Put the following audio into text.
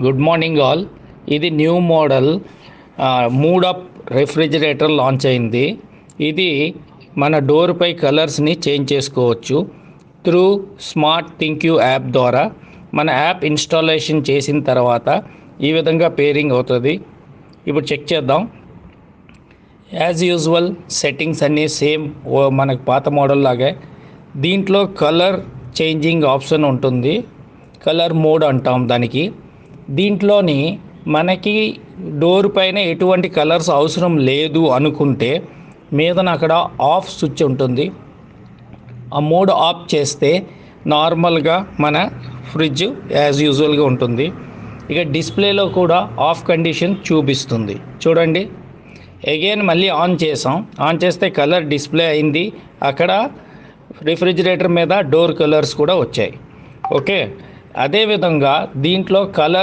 Good morning all. ఇది new model మూడప్ refrigerator launch అయింది. ఇది మన డోర్పై కలర్స్ని చేంజ్ చేసుకోవచ్చు త్రూ స్మార్ట్ థింక్యూ యాప్ ద్వారా. మన యాప్ ఇన్స్టాలేషన్ చేసిన తర్వాత ఈ విధంగా పేరింగ్ అవుతుంది. ఇప్పుడు చెక్ చేద్దాం. యాజ్ యూజువల్ సెట్టింగ్స్ అన్నీ సేమ్ మనకు పాత మోడల్ లాగే. దీంట్లో కలర్ చేంజింగ్ ఆప్షన్ ఉంటుంది, కలర్ మోడ్ అంటాం దానికి. దీంట్లోని మనకి డోర్ పైన ఎటువంటి కలర్స్ అవసరం లేదు అనుకుంటే మీదన అక్కడ ఆఫ్ స్విచ్ ఉంటుంది. ఆ మోడ్ ఆఫ్ చేస్తే నార్మల్గా మన ఫ్రిడ్జ్ యాజ్ యూజువల్గా ఉంటుంది. ఇక డిస్ప్లేలో కూడా ఆఫ్ కండిషన్ చూపిస్తుంది చూడండి. అగైన్ మళ్ళీ ఆన్ చేసాం. ఆన్ చేస్తే కలర్ డిస్ప్లే అయింది. అక్కడ రిఫ్రిజిరేటర్ మీద డోర్ కలర్స్ కూడా వచ్చాయి. ఓకే, అదేవిధంగా దీంట్లో కలర్